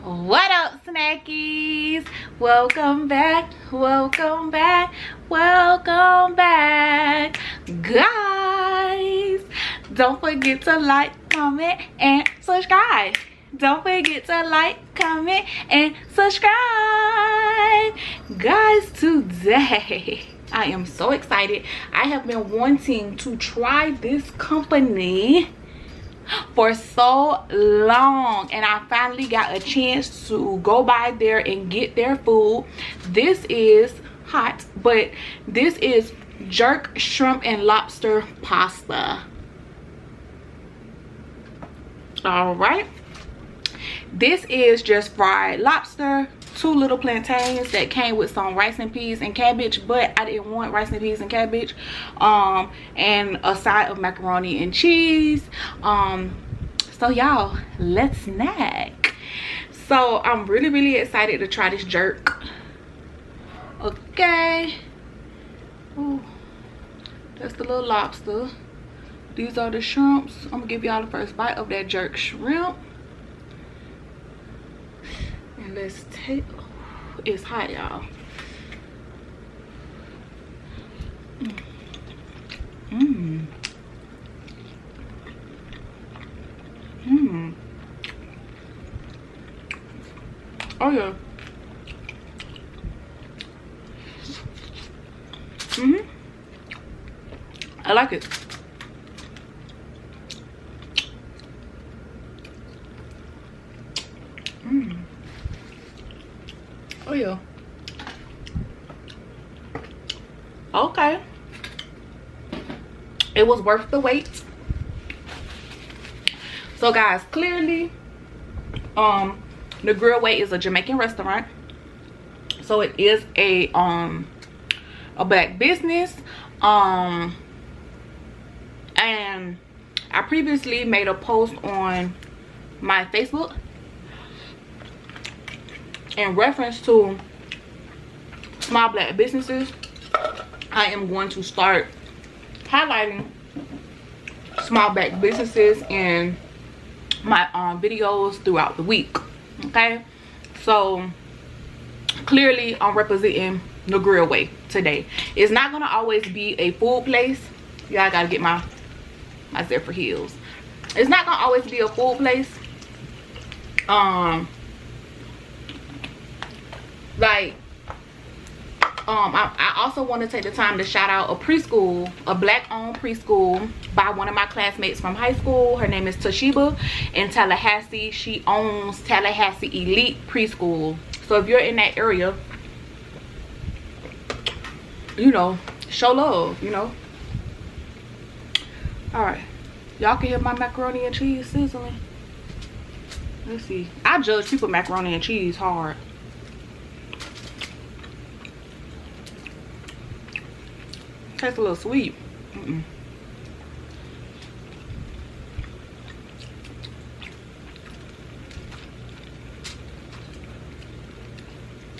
What up, Snackies? Welcome back, welcome back, welcome back, guys. Don't forget to like, comment, and subscribe. Don't forget to like, comment, and subscribe. Guys, today I am so excited. I have been wanting to try this company for so long, and I finally got a chance to go by there and get their food. This is hot, but this is jerk shrimp and lobster pasta. All right, this is just fried lobster, 2 little plantains that came with some rice and peas and cabbage, but I didn't want rice and peas and cabbage, and a side of macaroni and cheese. So y'all, let's snack. So I'm really excited to try this jerk. Okay. Ooh, that's the little lobster. These are the shrimps. I'm gonna give y'all the first bite of that jerk shrimp. And let's take, it's hot, y'all. Oh yeah. I like it. Oh yeah. Okay. It was worth the wait. So guys, clearly Negril is a Jamaican restaurant, so it is a black business. And I previously made a post on my Facebook in reference to small black businesses. I am going to start highlighting small black businesses in my videos throughout the week. Okay, so clearly I'm representing Negril today. It's not gonna always be a food place. Yeah, I gotta get my zipper heels. It's not gonna always be a food place. I also want to take the time to shout out a preschool, a black-owned preschool by one of my classmates from high school. Her name is SHAI.B in Tallahassee. She owns Tallahassee Elite Preschool. So if you're in that area, you know, show love, you know. All right, y'all can hear my macaroni and cheese sizzling. Let's see. I judge people macaroni and cheese hard. Tastes a little sweet.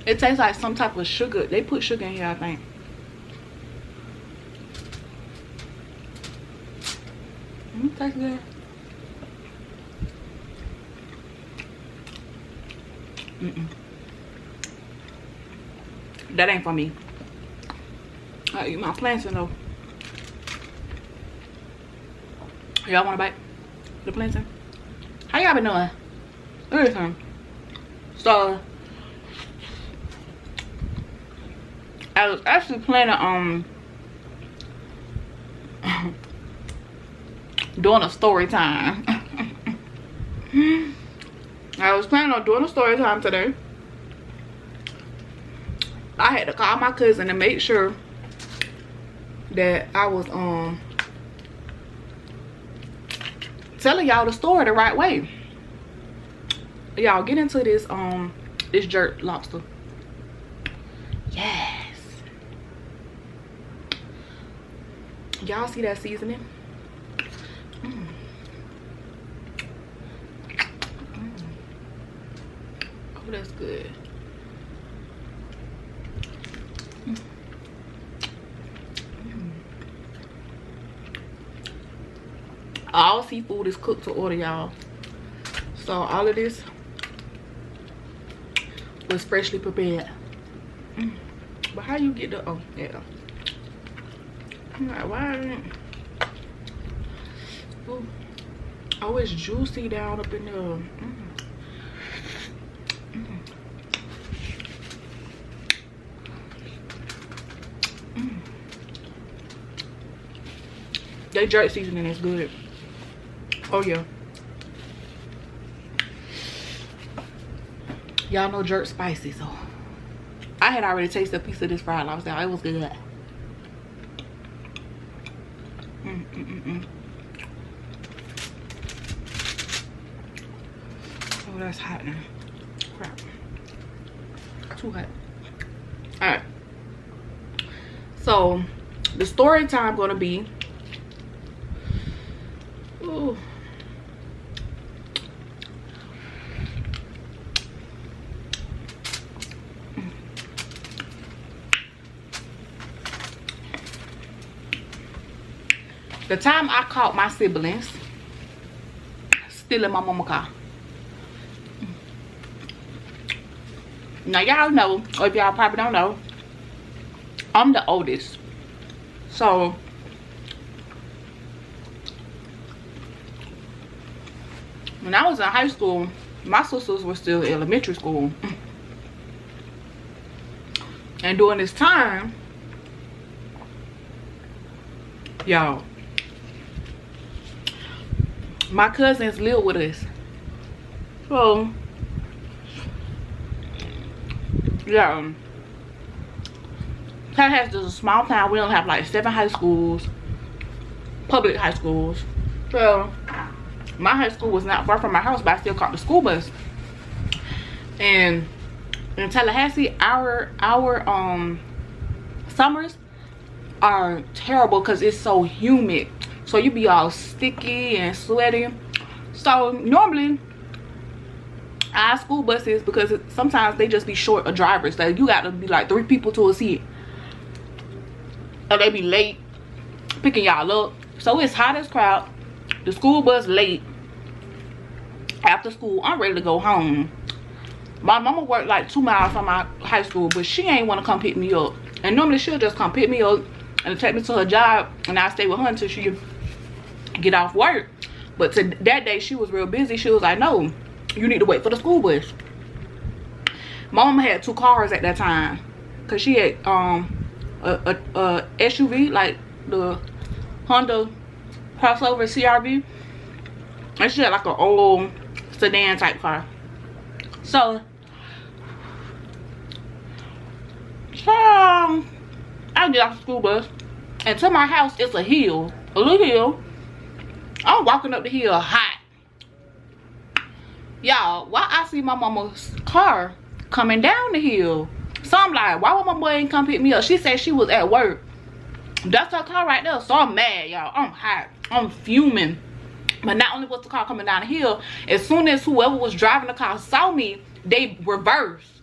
It tastes like some type of sugar. They put sugar in here, I think. Tastes good. That ain't for me. I eat my plantain though. Y'all want a bite? The plantain? How y'all been doing? Everything. So I was actually planning on doing a story time. I was planning on doing a story time today. I had to call my cousin to make sure that I was telling y'all the story the right way. Y'all get into this this jerk lobster. Yes. Y'all see that seasoning? Oh, that's good. All seafood is cooked to order, y'all. So all of this was freshly prepared. But how you get the, oh yeah. I'm like, why isn't it? Ooh. Oh, it's juicy down up in there. That jerk seasoning is good. Oh yeah. Y'all know jerk spicy, so I had already tasted a piece of this fried lobster. It was good. Oh, that's hot now. Crap. Too hot. Alright. So, the story time gonna be... Ooh. The time I caught my siblings stealing my mama's car. Now y'all know, or if y'all probably don't know, I'm the oldest. So when I was in high school, my sisters were still in elementary school. And during this time, y'all, my cousins live with us. So yeah, Tallahassee is a small town. We don't have like 7 high schools, public high schools. So my high school was not far from my house, but I still caught the school bus. And in Tallahassee, our summers are terrible because it's so humid. So you be all sticky and sweaty. So normally our school buses, because sometimes they just be short of drivers, so you got to be like 3 people to a seat, and they be late picking y'all up. So it's hot as crap. The school bus late. After school, I'm ready to go home. My mama worked like 2 miles from my high school, but she ain't want to come pick me up. And normally she'll just come pick me up and take me to her job, and I stay with her until she get off work. But that day she was real busy. She was like, no, you need to wait for the school bus. My mama had 2 cars at that time, because she had a SUV, like the Honda crossover CRV, and she had like an old sedan type car. So I get off the school bus, and to my house it's a hill, a little hill. I'm walking up the hill hot, y'all. Why I see my mama's car coming down the hill, so I'm like, why would my boy ain't come pick me up? She said she was at work. That's her car right there. So I'm mad, y'all. I'm hot, I'm fuming. But not only was the car coming down the hill, as soon as whoever was driving the car saw me, they reversed.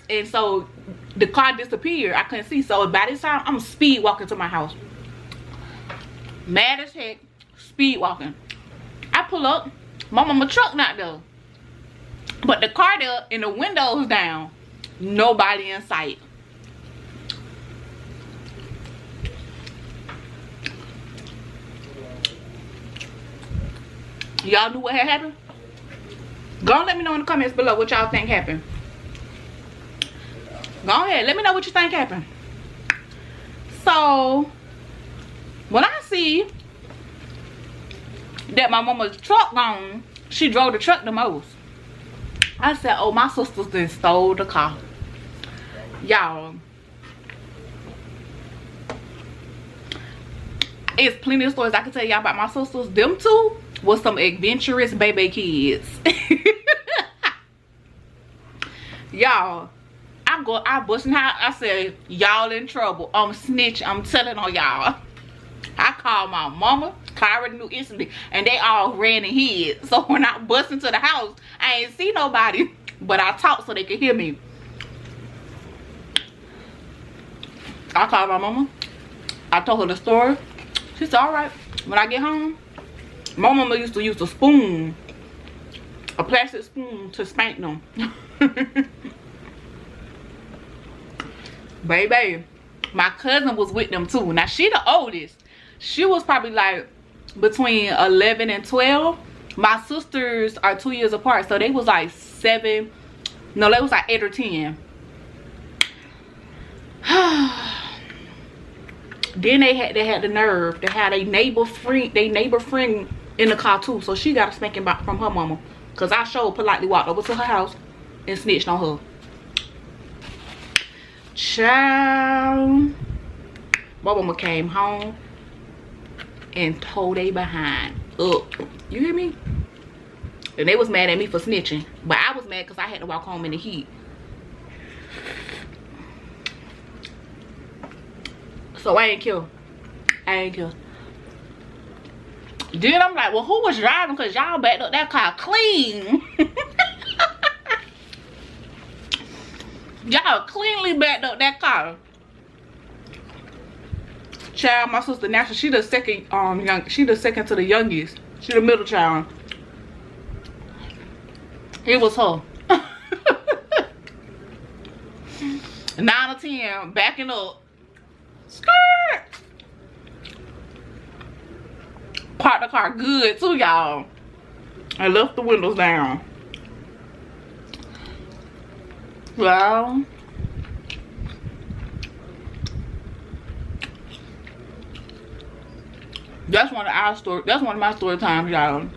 And so the car disappeared. I couldn't see. So by this time, I'm speed walking to my house. Mad as heck, speed walking. I pull up, my mama truck not there, but the car there and the windows down, nobody in sight. Y'all knew what had happened? Go and let me know in the comments below what y'all think happened. Go ahead, let me know what you think happened. So when I see that my mama's truck gone, she drove the truck the most, I said, oh, my sisters done stole the car. Y'all, it's plenty of stories I can tell y'all about my sisters. Them 2 was some adventurous baby kids. Y'all, I busting out. I said, y'all in trouble. I'm snitch. I'm telling on y'all. I called my mama. I already knew instantly, and they all ran and hid. So when I bust into the house, I ain't see nobody, but I talked so they could hear me. I called my mama. I told her the story. She said, all right. When I get home, my mama used to use a spoon a plastic spoon to spank them. Baby, my cousin was with them too. Now she the oldest. She was probably like between 11 and 12. My sisters are 2 years apart, so they was like 7. No, they was like 8 or 10. Then they had the nerve to have a neighbor friend in the car too. So she got a spanking from her mama. Cause I sure politely walked over to her house and snitched on her. Child, my mama came home and tore they behind up. You hear me? And they was mad at me for snitching, but I was mad because I had to walk home in the heat. So I ain't kill. Then I'm like, well, who was driving? Because y'all backed up that car clean. Y'all cleanly backed up that car. Child, my sister Nasha, she the second she the second to the youngest. She the middle child. It was her. 9 or 10 backing up. Skirt. Parked the car good too, y'all. I left the windows down. Well, that's one of our story. That's one of my story times, y'all.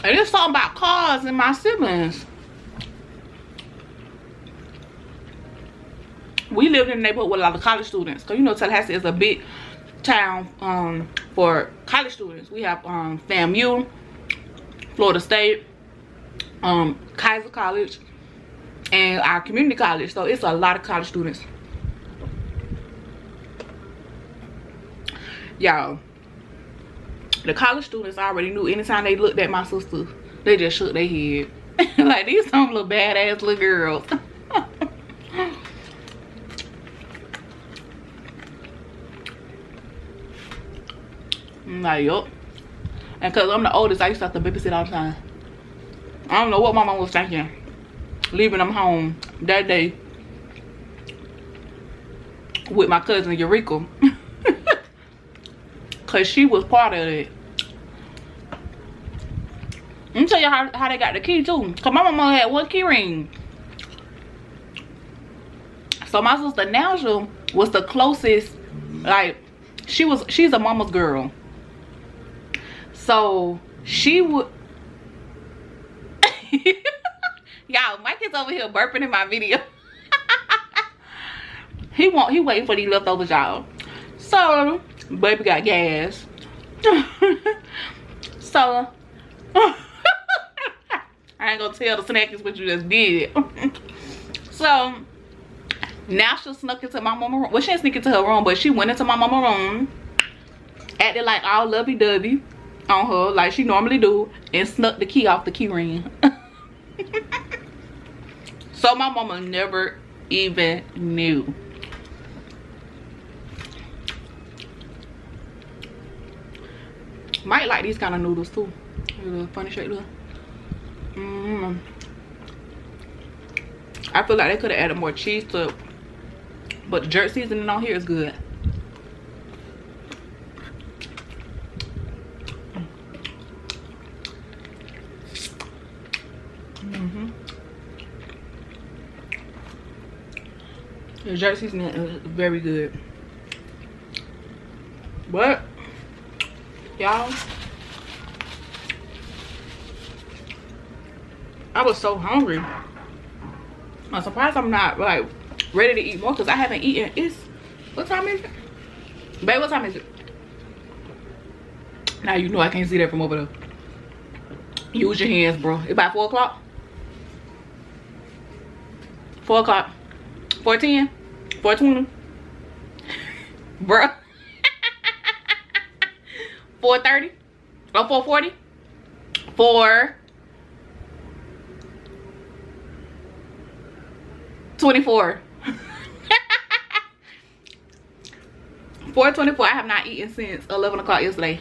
And it's something about cars and my siblings. We lived in a neighborhood with a lot of college students. Cause you know Tallahassee is a big town for college students. We have FAMU, Florida State, Kaiser College, and our community college. So it's a lot of college students. Y'all, the college students already knew anytime they looked at my sister, they just shook their head. Like, these some little badass little girls. I'm like, yup. And because I'm the oldest, I used to have to babysit all the time. I don't know what my mom was thinking, leaving them home that day with my cousin Eureka. Because she was part of it. Let me tell you how they got the key too. Because my mama had one key ring. So my sister Nasha was the closest, like, she's a mama's girl. So she would y'all, Mike is over here burping in my video. he waiting for these leftovers, y'all. So baby got gas. So I ain't gonna tell the Snackies what you just did. So now she snuck into my mama's room. Well, she didn't sneak into her room, but she went into my mama's room, acted like all lovey-dovey on her like she normally do, and snuck the key off the key ring. So my mama never even knew. Might like these kind of noodles too. Little funny shape look. I feel like they could have added more cheese to it, but the jerk seasoning on here is good. The jerk seasoning is very good. But y'all, I was so hungry. I'm surprised I'm not like ready to eat more because I haven't eaten. It's, what time is it? Babe, what time is it? Now you know I can't see that from over there. Use your hands, bro. It's about 4 o'clock. 4 o'clock. 4:10. 4:20. Bruh. 4:30. Or 4:40. 4:24. 4:24. I have not eaten since 11 o'clock yesterday.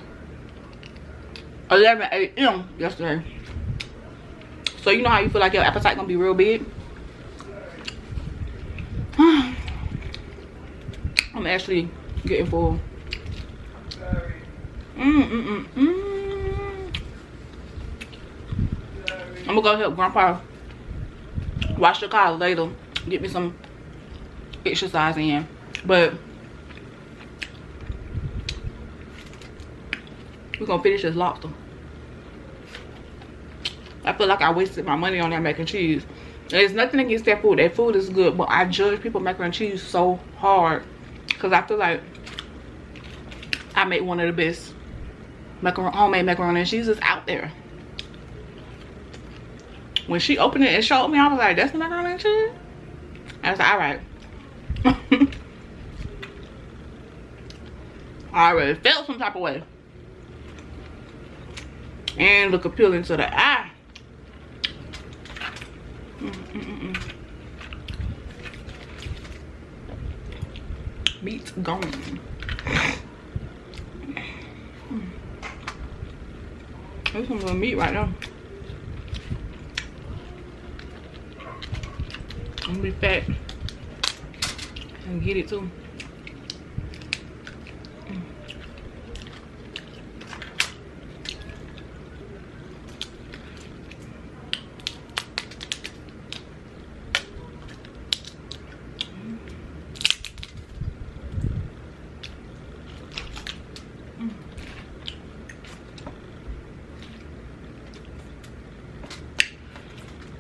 11 a.m. yesterday. So you know how you feel like your appetite gonna be real big? I'm actually getting full. I'm gonna go help Grandpa wash the car later. Get me some exercise in. But we're gonna finish this lobster. I feel like I wasted my money on that mac and cheese. There's nothing against that food. That food is good, but I judge people macaroni and cheese so hard because I feel like I make one of the best homemade macaroni and cheeses out there. When she opened it and showed me, I was like, that's the macaroni and cheese? I was like, all right. I already felt some type of way. And look appealing to the eye. Meat's gone. There's some little meat right now. I'm gonna be fat and get it too.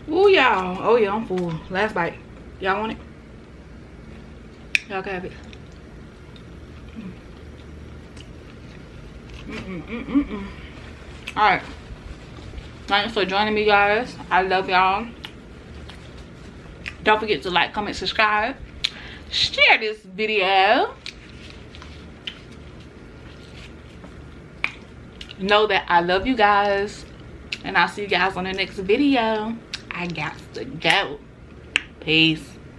Ooh, y'all. Oh yeah, I'm full. Last bite. Y'all want it? Y'all can have it. Alright. Thanks for joining me, guys. I love y'all. Don't forget to like, comment, subscribe. Share this video. Know that I love you guys. And I'll see you guys on the next video. I got to go. Peace.